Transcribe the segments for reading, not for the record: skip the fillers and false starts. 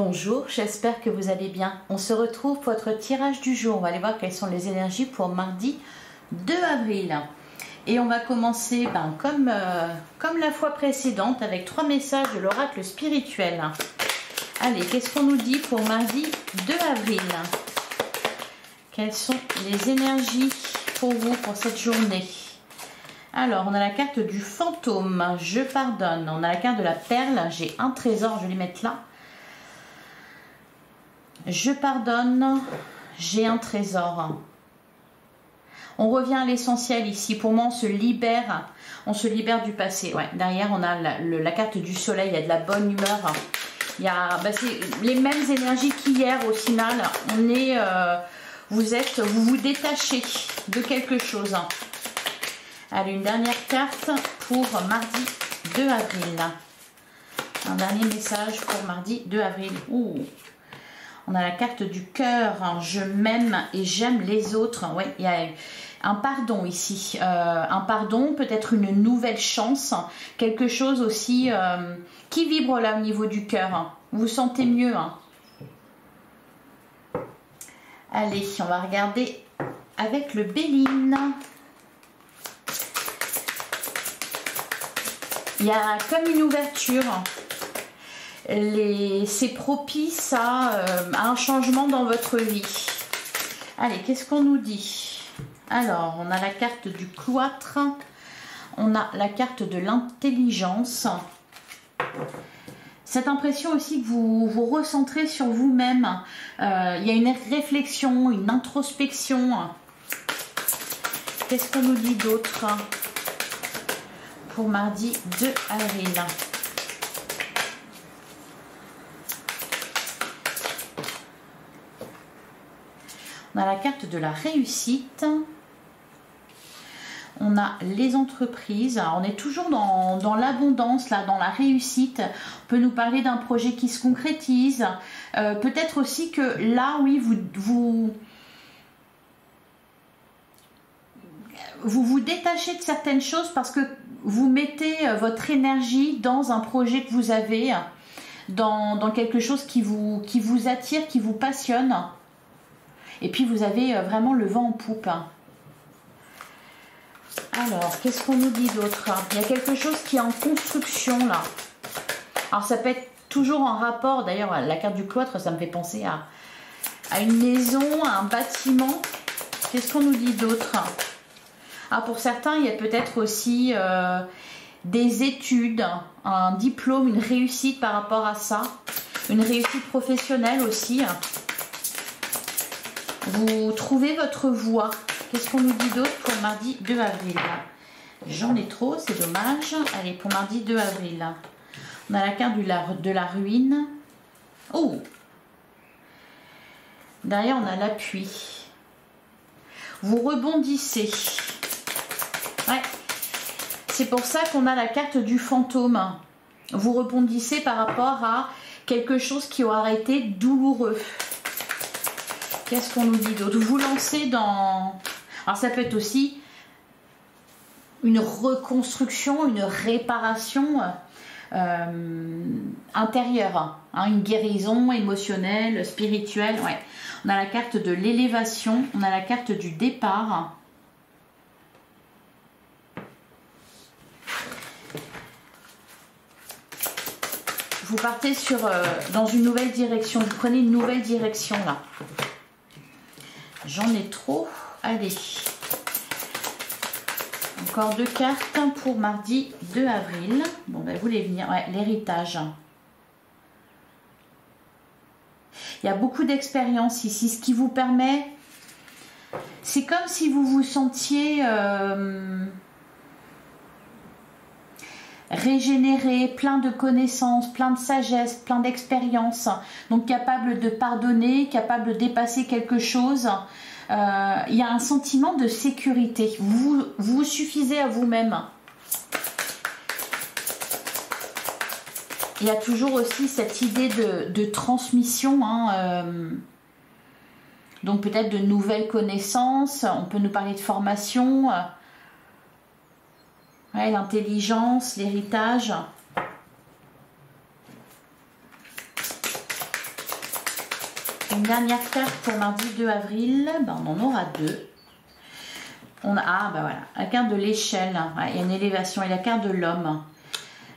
Bonjour, j'espère que vous allez bien. On se retrouve pour votre tirage du jour. On va aller voir quelles sont les énergies pour mardi 2 avril. Et on va commencer comme la fois précédente avec 3 messages de l'oracle spirituel. Allez, qu'est-ce qu'on nous dit pour mardi 2 avril? Quelles sont les énergies pour vous pour cette journée? Alors, on a la carte du fantôme, je pardonne. On a la carte de la perle, j'ai un trésor, je vais les mettre là. Je pardonne, j'ai un trésor. On revient à l'essentiel ici. Pour moi, on se libère du passé. Ouais, derrière, on a la carte du soleil, il y a de la bonne humeur. Il y a c'est les mêmes énergies qu'hier au final. On est, vous vous détachez de quelque chose. Allez, une dernière carte pour mardi 2 avril. Un dernier message pour mardi 2 avril. Ouh. On a la carte du cœur, je m'aime et j'aime les autres. Oui, il y a un pardon ici. Un pardon, peut-être une nouvelle chance. Quelque chose aussi qui vibre là au niveau du cœur. Vous vous sentez mieux. Hein. Allez, on va regarder avec le Béline. Il y a comme une ouverture. C'est propice à un changement dans votre vie. Allez, qu'est-ce qu'on nous dit? Alors, on a la carte du cloître. On a la carte de l'intelligence. Cette impression aussi que vous vous recentrez sur vous-même. Il y a une réflexion, une introspection. Qu'est-ce qu'on nous dit d'autre pour mardi 2 avril? On a la carte de la réussite. On a les entreprises. Alors, on est toujours dans l'abondance, là, dans la réussite. On peut nous parler d'un projet qui se concrétise. Peut-être aussi que là, oui, vous vous détachez de certaines choses parce que vous mettez votre énergie dans un projet que vous avez, dans quelque chose qui vous attire, qui vous passionne. Et puis vous avez vraiment le vent en poupe. Alors, qu'est-ce qu'on nous dit d'autre? Il y a quelque chose qui est en construction là. Alors ça peut être toujours en rapport, d'ailleurs la carte du cloître, ça me fait penser à une maison, à un bâtiment. Qu'est-ce qu'on nous dit d'autre? Alors pour certains, il y a peut-être aussi des études, un diplôme, une réussite par rapport à ça. Une réussite professionnelle aussi. Vous trouvez votre voie. Qu'est-ce qu'on nous dit d'autre pour mardi 2 avril? J'en ai trop, c'est dommage. Allez, pour mardi 2 avril. On a la carte de la ruine. Oh! Derrière, on a l'appui. Vous rebondissez. Ouais. C'est pour ça qu'on a la carte du fantôme. Vous rebondissez par rapport à quelque chose qui aura été douloureux. Qu'est-ce qu'on nous dit d'autre? Vous lancez dans... Alors ça peut être aussi une reconstruction, une réparation intérieure. Hein, une guérison émotionnelle, spirituelle. Ouais. On a la carte de l'élévation, on a la carte du départ. Vous partez dans une nouvelle direction, vous prenez une nouvelle direction là. J'en ai trop. Allez. Encore 2 cartes pour mardi 2 avril. Bon, ben, vous voulez venir. Ouais, l'héritage. Il y a beaucoup d'expérience ici. Ce qui vous permet... C'est comme si vous vous sentiez... régénéré, plein de connaissances, plein de sagesse, plein d'expérience, donc capable de pardonner, capable de dépasser quelque chose. Il y a un sentiment de sécurité. Vous suffisez à vous-même. Il y a toujours aussi cette idée de transmission, hein, donc peut-être de nouvelles connaissances. On peut nous parler de formation. Ouais, l'intelligence, l'héritage. Une dernière carte pour mardi 2 avril. Ben, on en aura deux. On a, ah, ben voilà, la carte de l'échelle. Ouais, il y a une élévation et la carte de l'homme.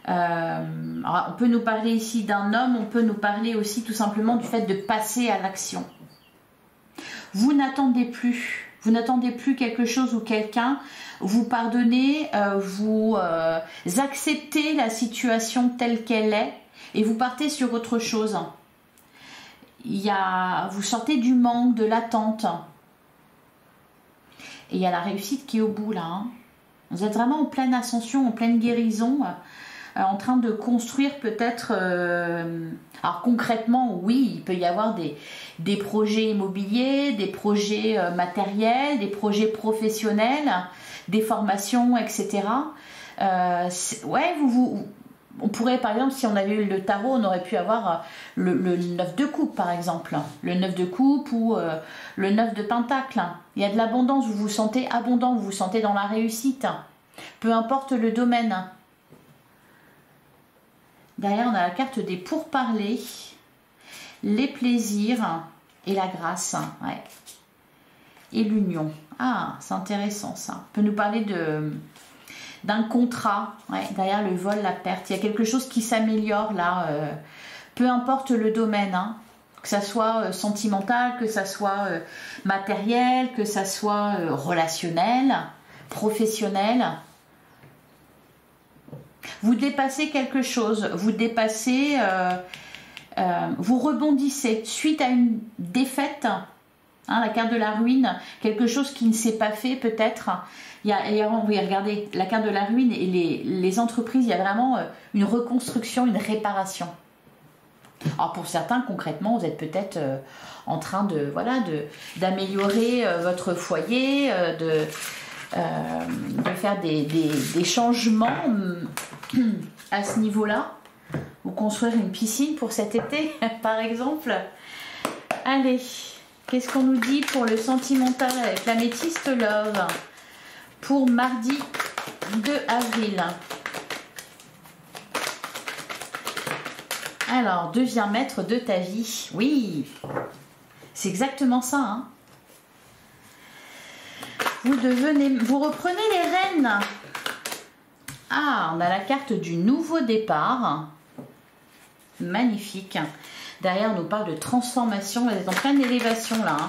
On peut nous parler ici d'un homme, on peut nous parler aussi tout simplement du fait de passer à l'action. Vous n'attendez plus quelque chose ou quelqu'un, vous pardonnez, vous acceptez la situation telle qu'elle est et vous partez sur autre chose. Vous sortez du manque, de l'attente. Et il y a la réussite qui est au bout là. Hein. Vous êtes vraiment en pleine ascension, en pleine guérison. En train de construire peut-être, alors concrètement oui, il peut y avoir des projets immobiliers, des projets matériels, des projets professionnels, des formations, etc. Ouais, on pourrait par exemple, si on avait eu le tarot, on aurait pu avoir le 9 de coupe par exemple, le 9 de coupe ou le 9 de pentacle. Il y a de l'abondance, vous vous sentez abondant, vous vous sentez dans la réussite, peu importe le domaine. Derrière, on a la carte des pourparlers, les plaisirs et la grâce. Ouais. Et l'union. Ah, c'est intéressant ça. On peut nous parler d'un contrat. Ouais, derrière le vol, la perte. Il y a quelque chose qui s'améliore là. Peu importe le domaine. Hein. Que ça soit sentimental, que ça soit matériel, que ça soit relationnel, professionnel. Vous dépassez quelque chose, vous dépassez, vous rebondissez suite à une défaite, hein, la carte de la ruine, quelque chose qui ne s'est pas fait peut-être. Oui, regardez, la carte de la ruine et les entreprises, il y a vraiment une reconstruction, une réparation. Alors pour certains, concrètement, vous êtes peut-être en train d'améliorer votre foyer, de faire des changements à ce niveau-là, ou construire une piscine pour cet été par exemple. Allez, qu'est-ce qu'on nous dit pour le sentimental avec l'améthyste love pour mardi 2 avril? Alors, deviens maître de ta vie. Oui, c'est exactement ça, hein. Vous reprenez les rênes. Ah, on a la carte du nouveau départ. Magnifique. Derrière, on nous parle de transformation. Vous êtes en pleine élévation là. Hein.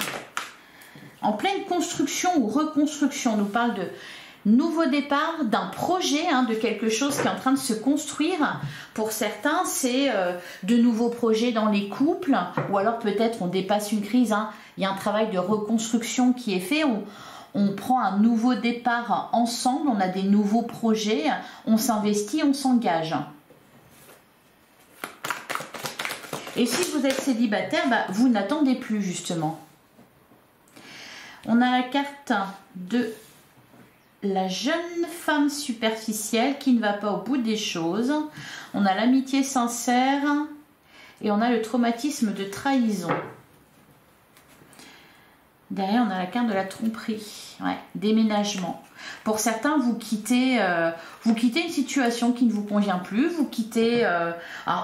En pleine construction ou reconstruction. On nous parle de nouveau départ, d'un projet, hein, de quelque chose qui est en train de se construire. Pour certains, c'est de nouveaux projets dans les couples. Ou alors peut-être on dépasse une crise. Hein. Il y a un travail de reconstruction qui est fait. On prend un nouveau départ ensemble, on a des nouveaux projets, on s'investit, on s'engage. Et si vous êtes célibataire, vous n'attendez plus justement. On a la carte de la jeune femme superficielle qui ne va pas au bout des choses. On a l'amitié sincère et on a le traumatisme de trahison. Derrière, on a la carte de la tromperie, ouais, déménagement. Pour certains, vous quittez une situation qui ne vous convient plus, vous quittez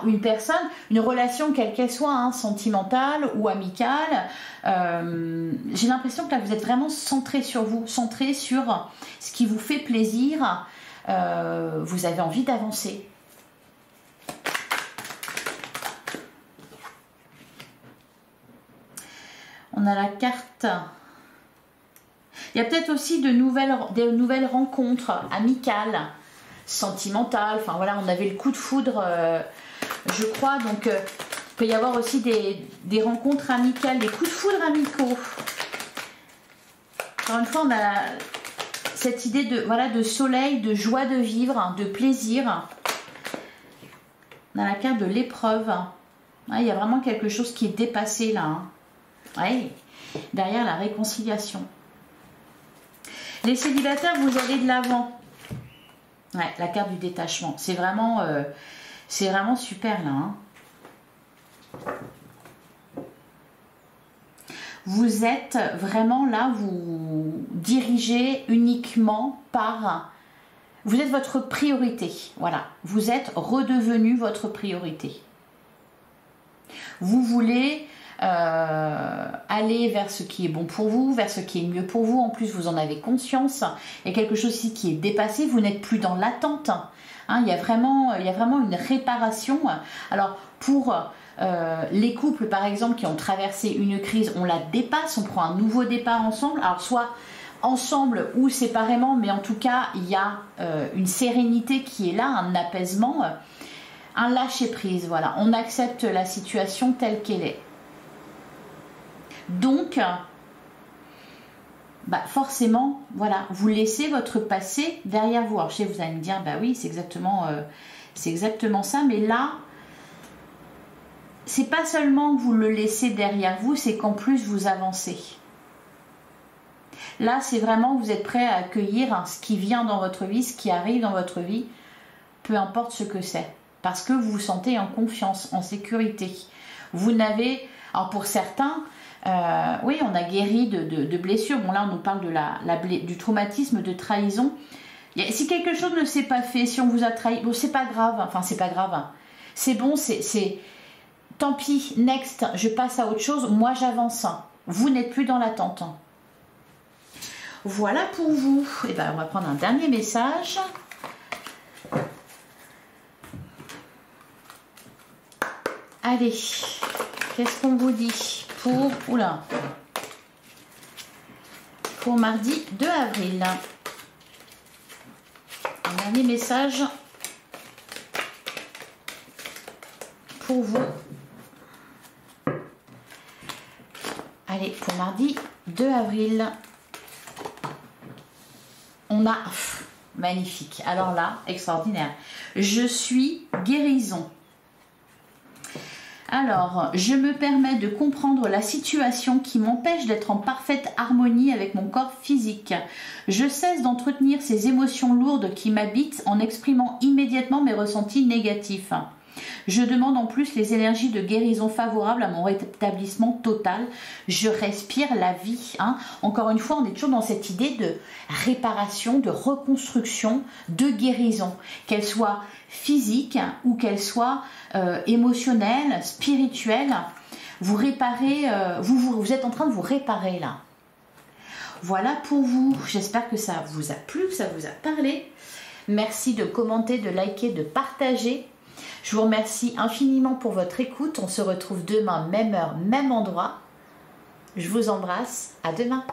une personne, une relation quelle qu'elle soit, hein, sentimentale ou amicale. J'ai l'impression que là, vous êtes vraiment centré sur vous, centré sur ce qui vous fait plaisir. Vous avez envie d'avancer. On a la carte. Il y a peut-être aussi des nouvelles rencontres amicales, sentimentales. Enfin voilà, on avait le coup de foudre, je crois. Donc, il peut y avoir aussi des rencontres amicales, des coups de foudre amicaux. Encore une fois, on a cette idée de soleil, de joie de vivre, de plaisir. On a la carte de l'épreuve. Ouais, il y a vraiment quelque chose qui est dépassé là. Hein. Ouais. Derrière la réconciliation. Les célibataires, vous allez de l'avant. Ouais, la carte du détachement. C'est vraiment super là. Hein. Vous êtes vraiment là, vous dirigez uniquement par... Vous êtes votre priorité. Voilà. Vous êtes redevenu votre priorité. Vous voulez aller vers ce qui est bon pour vous, vers ce qui est mieux pour vous. En plus, vous en avez conscience. Il y a quelque chose ici qui est dépassé. Vous n'êtes plus dans l'attente. Hein, il y a vraiment une réparation. Alors, pour les couples, par exemple, qui ont traversé une crise, on la dépasse, on prend un nouveau départ ensemble. Alors, soit ensemble ou séparément, mais en tout cas, il y a une sérénité qui est là, un apaisement, un lâcher-prise. Voilà, on accepte la situation telle qu'elle est. Donc, forcément, voilà, vous laissez votre passé derrière vous. Alors, je sais, vous allez me dire, bah oui, c'est exactement ça, mais là, c'est pas seulement que vous le laissez derrière vous, c'est qu'en plus, vous avancez. Là, c'est vraiment, vous êtes prêt à accueillir ce qui vient dans votre vie, ce qui arrive dans votre vie, peu importe ce que c'est, parce que vous vous sentez en confiance, en sécurité. Vous n'avez, alors pour certains, oui, on a guéri de blessures. Bon, là, on nous parle du traumatisme de trahison. Si quelque chose ne s'est pas fait, si on vous a trahi, bon, c'est pas grave. Enfin, c'est pas grave. C'est bon, c'est tant pis, next, je passe à autre chose. Moi, j'avance. Vous n'êtes plus dans l'attente. Voilà pour vous. Et ben, on va prendre un dernier message. Allez, qu'est-ce qu'on vous dit pour, pour mardi 2 avril. Un dernier message pour vous. Allez, pour mardi 2 avril. On a... magnifique. Alors là, extraordinaire. Je suis guérison. Alors, je me permets de comprendre la situation qui m'empêche d'être en parfaite harmonie avec mon corps physique. Je cesse d'entretenir ces émotions lourdes qui m'habitent en exprimant immédiatement mes ressentis négatifs. Je demande en plus les énergies de guérison favorables à mon rétablissement total. Je respire la vie. Hein. Encore une fois, on est toujours dans cette idée de réparation, de reconstruction, de guérison. Qu'elle soit physique ou qu'elle soit émotionnelle, spirituelle. Vous réparez, vous êtes en train de vous réparer là. Voilà pour vous. J'espère que ça vous a plu, que ça vous a parlé. Merci de commenter, de liker, de partager. Je vous remercie infiniment pour votre écoute. On se retrouve demain, même heure, même endroit. Je vous embrasse. À demain.